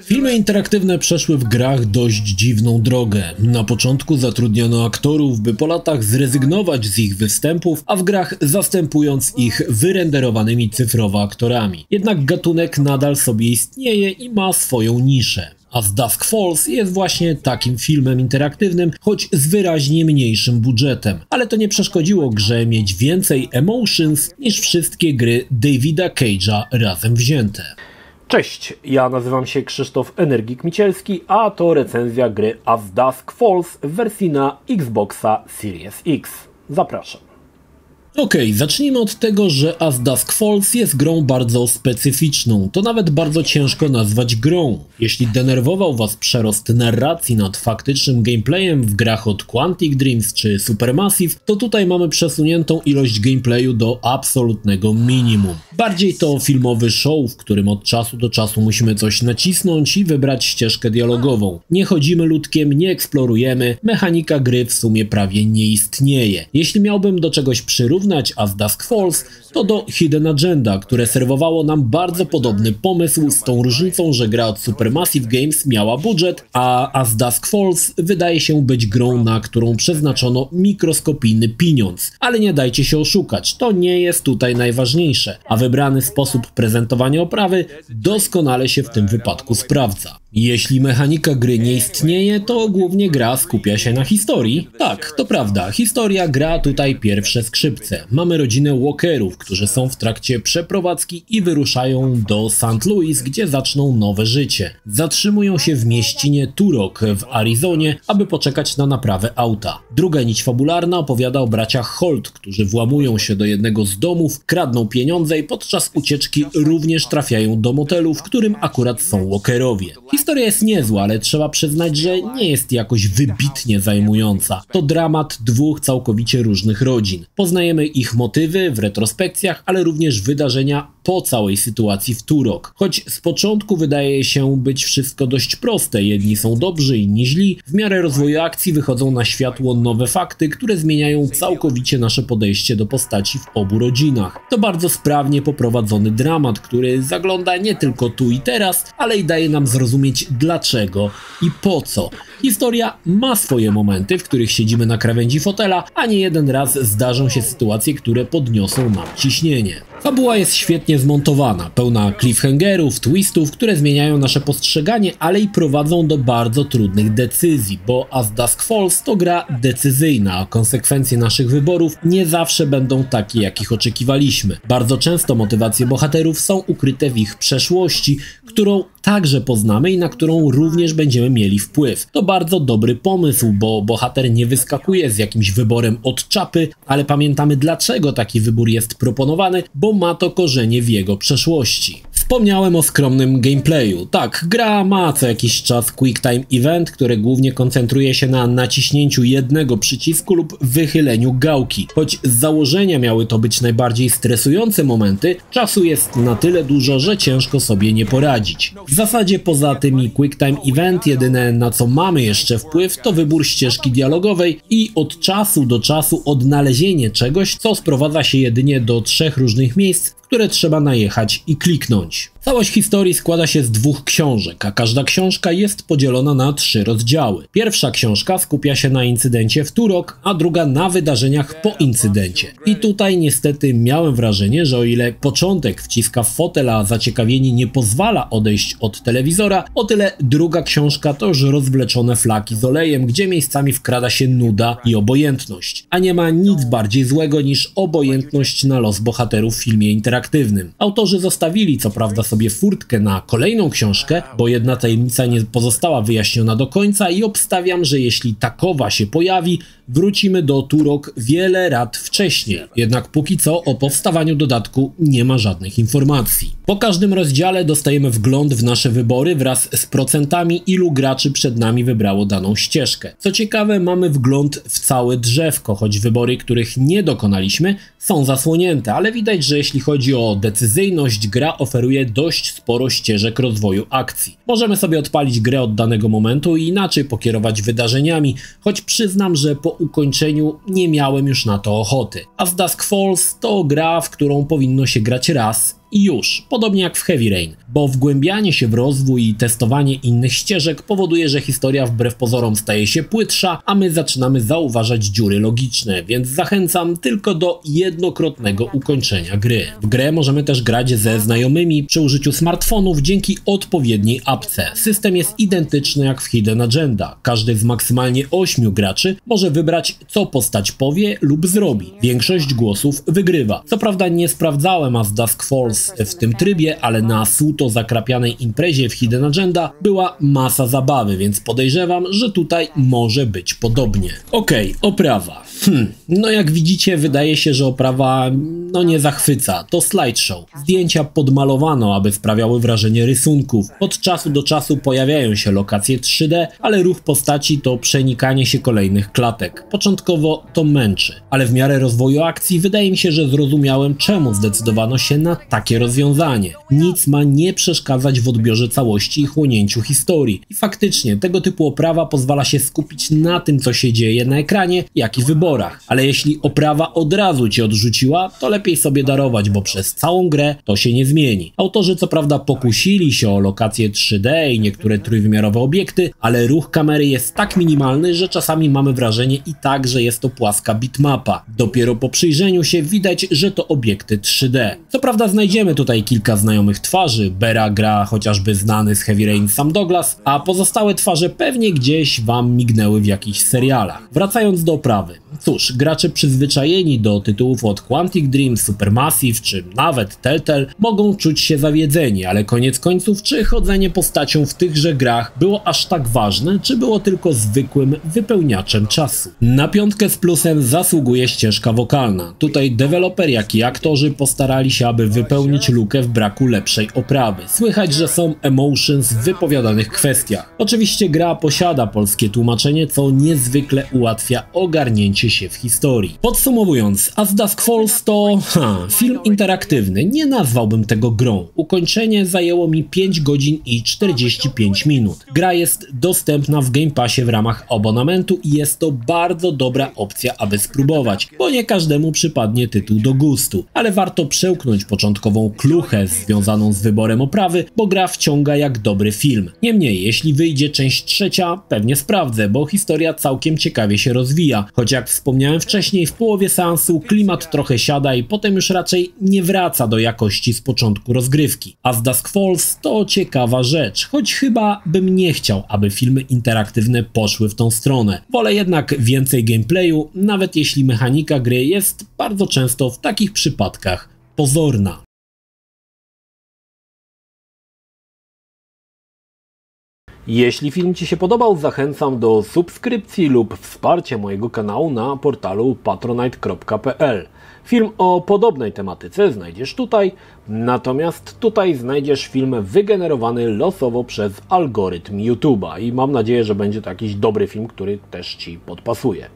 Filmy interaktywne przeszły w grach dość dziwną drogę. Na początku zatrudniono aktorów, by po latach zrezygnować z ich występów, a w grach zastępując ich wyrenderowanymi cyfrowo aktorami. Jednak gatunek nadal sobie istnieje i ma swoją niszę. As Dusk Falls jest właśnie takim filmem interaktywnym, choć z wyraźnie mniejszym budżetem. Ale to nie przeszkodziło grze mieć więcej emotions niż wszystkie gry Davida Cage'a razem wzięte. Cześć, ja nazywam się Krzysztof Energik-Micielski, a to recenzja gry As Dusk Falls w wersji na Xboxa Series X. Zapraszam. Okej, zacznijmy od tego, że As Dusk Falls jest grą bardzo specyficzną. To nawet bardzo ciężko nazwać grą. Jeśli denerwował Was przerost narracji nad faktycznym gameplayem w grach od Quantic Dreams czy Supermassive, to tutaj mamy przesuniętą ilość gameplayu do absolutnego minimum. Bardziej to filmowy show, w którym od czasu do czasu musimy coś nacisnąć i wybrać ścieżkę dialogową. Nie chodzimy ludkiem, nie eksplorujemy, mechanika gry w sumie prawie nie istnieje. Jeśli miałbym do czegoś przyrównać As Dusk Falls, to do Hidden Agenda, które serwowało nam bardzo podobny pomysł, z tą różnicą, że gra od Supermassive Games miała budżet, a As Dusk Falls wydaje się być grą, na którą przeznaczono mikroskopijny pieniądz. Ale nie dajcie się oszukać, to nie jest tutaj najważniejsze, a wybrany sposób prezentowania oprawy doskonale się w tym wypadku sprawdza. Jeśli mechanika gry nie istnieje, to głównie gra skupia się na historii. Tak, to prawda, historia gra tutaj pierwsze skrzypce. Mamy rodzinę Walkerów, którzy są w trakcie przeprowadzki i wyruszają do St. Louis, gdzie zaczną nowe życie. Zatrzymują się w mieścinie Turok w Arizonie, aby poczekać na naprawę auta. Druga nić fabularna opowiada o braciach Holt, którzy włamują się do jednego z domów, kradną pieniądze i podczas ucieczki również trafiają do motelu, w którym akurat są Walkerowie. Historia jest niezła, ale trzeba przyznać, że nie jest jakoś wybitnie zajmująca. To dramat dwóch całkowicie różnych rodzin. Poznajemy ich motywy w retrospekcjach, ale również wydarzenia po całej sytuacji w Turok. Choć z początku wydaje się być wszystko dość proste, jedni są dobrzy, inni źli, w miarę rozwoju akcji wychodzą na światło nowe fakty, które zmieniają całkowicie nasze podejście do postaci w obu rodzinach. To bardzo sprawnie poprowadzony dramat, który zagląda nie tylko tu i teraz, ale i daje nam zrozumieć dlaczego i po co. Historia ma swoje momenty, w których siedzimy na krawędzi fotela, a nie jeden raz zdarzą się sytuacje, które podniosą nam ciśnienie. Fabuła jest świetnie zmontowana, pełna cliffhangerów, twistów, które zmieniają nasze postrzeganie, ale i prowadzą do bardzo trudnych decyzji, bo As Dusk Falls to gra decyzyjna, a konsekwencje naszych wyborów nie zawsze będą takie, jakich oczekiwaliśmy. Bardzo często motywacje bohaterów są ukryte w ich przeszłości, którą także poznamy i na którą również będziemy mieli wpływ. To bardzo dobry pomysł, bo bohater nie wyskakuje z jakimś wyborem od czapy, ale pamiętamy, dlaczego taki wybór jest proponowany, bo ma to korzenie w jego przeszłości. Wspomniałem o skromnym gameplayu. Tak, gra ma co jakiś czas Quick Time Event, który głównie koncentruje się na naciśnięciu jednego przycisku lub wychyleniu gałki. Choć z założenia miały to być najbardziej stresujące momenty, czasu jest na tyle dużo, że ciężko sobie nie poradzić. W zasadzie poza tymi Quick Time Event jedyne, na co mamy jeszcze wpływ, to wybór ścieżki dialogowej i od czasu do czasu odnalezienie czegoś, co sprowadza się jedynie do 3 różnych miejsc, w które trzeba najechać i kliknąć. Całość historii składa się z 2 książek, a każda książka jest podzielona na 3 rozdziały. Pierwsza książka skupia się na incydencie w Turok, a druga na wydarzeniach po incydencie. I tutaj niestety miałem wrażenie, że o ile początek wciska w fotel, a zaciekawienie nie pozwala odejść od telewizora, o tyle druga książka to już rozwleczone flaki z olejem, gdzie miejscami wkrada się nuda i obojętność. A nie ma nic bardziej złego niż obojętność na los bohaterów w filmie interaktywnym. Autorzy zostawili co prawda sobie furtkę na kolejną książkę, bo jedna tajemnica nie pozostała wyjaśniona do końca i obstawiam, że jeśli takowa się pojawi, wrócimy do Turok wiele lat wcześniej. Jednak póki co o powstawaniu dodatku nie ma żadnych informacji. Po każdym rozdziale dostajemy wgląd w nasze wybory wraz z procentami, ilu graczy przed nami wybrało daną ścieżkę. Co ciekawe, mamy wgląd w całe drzewko, choć wybory, których nie dokonaliśmy, są zasłonięte, ale widać, że jeśli chodzi o decyzyjność, gra oferuje dość sporo ścieżek rozwoju akcji. Możemy sobie odpalić grę od danego momentu i inaczej pokierować wydarzeniami, choć przyznam, że po ukończeniu nie miałem już na to ochoty. As Dusk Falls to gra, w którą powinno się grać raz i już, podobnie jak w Heavy Rain, bo wgłębianie się w rozwój i testowanie innych ścieżek powoduje, że historia wbrew pozorom staje się płytsza, a my zaczynamy zauważać dziury logiczne, więc zachęcam tylko do jednokrotnego ukończenia gry. W grę możemy też grać ze znajomymi przy użyciu smartfonów dzięki odpowiedniej apce. System jest identyczny jak w Hidden Agenda. Każdy z maksymalnie 8 graczy może wybrać, co postać powie lub zrobi. Większość głosów wygrywa. Co prawda nie sprawdzałem As Dusk Falls w tym trybie, ale na suto zakrapianej imprezie w Hidden Agenda była masa zabawy, więc podejrzewam, że tutaj może być podobnie. Okej, oprawa. No jak widzicie, wydaje się, że oprawa nie zachwyca. To slideshow. Zdjęcia podmalowano, aby sprawiały wrażenie rysunków. Od czasu do czasu pojawiają się lokacje 3D, ale ruch postaci to przenikanie się kolejnych klatek. Początkowo to męczy, ale w miarę rozwoju akcji wydaje mi się, że zrozumiałem, czemu zdecydowano się na takie rozwiązanie. Nic ma nie przeszkadzać w odbiorze całości i chłonięciu historii. I faktycznie tego typu oprawa pozwala się skupić na tym, co się dzieje na ekranie, jak i wyborach. Ale jeśli oprawa od razu cię odrzuciła, to lepiej sobie darować, bo przez całą grę to się nie zmieni. Autorzy co prawda pokusili się o lokacje 3D i niektóre trójwymiarowe obiekty, ale ruch kamery jest tak minimalny, że czasami mamy wrażenie i tak, że jest to płaska bitmapa. Dopiero po przyjrzeniu się widać, że to obiekty 3D. Co prawda znajdziemy tutaj kilka znajomych twarzy. Bera gra chociażby znany z Heavy Rain Sam Douglas, a pozostałe twarze pewnie gdzieś wam mignęły w jakichś serialach. Wracając do oprawy. Cóż, gracze przyzwyczajeni do tytułów od Quantic Dream, Supermassive czy nawet Telltale mogą czuć się zawiedzeni, ale koniec końców, czy chodzenie postacią w tychże grach było aż tak ważne, czy było tylko zwykłym wypełniaczem czasu? Na 5 z plusem zasługuje ścieżka wokalna. Tutaj deweloper, jak i aktorzy postarali się, aby wypełnić lukę w braku lepszej oprawy. Słychać, że są emotions w wypowiadanych kwestiach. Oczywiście gra posiada polskie tłumaczenie, co niezwykle ułatwia ogarnięcie się w historii. Podsumowując, As Dusk Falls to film interaktywny, nie nazwałbym tego grą. Ukończenie zajęło mi 5 godzin i 45 minut. Gra jest dostępna w Game Passie w ramach abonamentu i jest to bardzo dobra opcja, aby spróbować, bo nie każdemu przypadnie tytuł do gustu, ale warto przełknąć początkową kluchę związaną z wyborem oprawy, bo gra wciąga jak dobry film. Niemniej, jeśli wyjdzie część trzecia, pewnie sprawdzę, bo historia całkiem ciekawie się rozwija, choć jak wspomniałem wcześniej, w połowie seansu klimat trochę siada i potem już raczej nie wraca do jakości z początku rozgrywki. As Dusk Falls to ciekawa rzecz, choć chyba bym nie chciał, aby filmy interaktywne poszły w tą stronę. Wolę jednak więcej gameplayu, nawet jeśli mechanika gry jest bardzo często w takich przypadkach pozorna. Jeśli film Ci się podobał, zachęcam do subskrypcji lub wsparcia mojego kanału na portalu patronite.pl. Film o podobnej tematyce znajdziesz tutaj, natomiast tutaj znajdziesz film wygenerowany losowo przez algorytm YouTube'a i mam nadzieję, że będzie to jakiś dobry film, który też Ci podpasuje.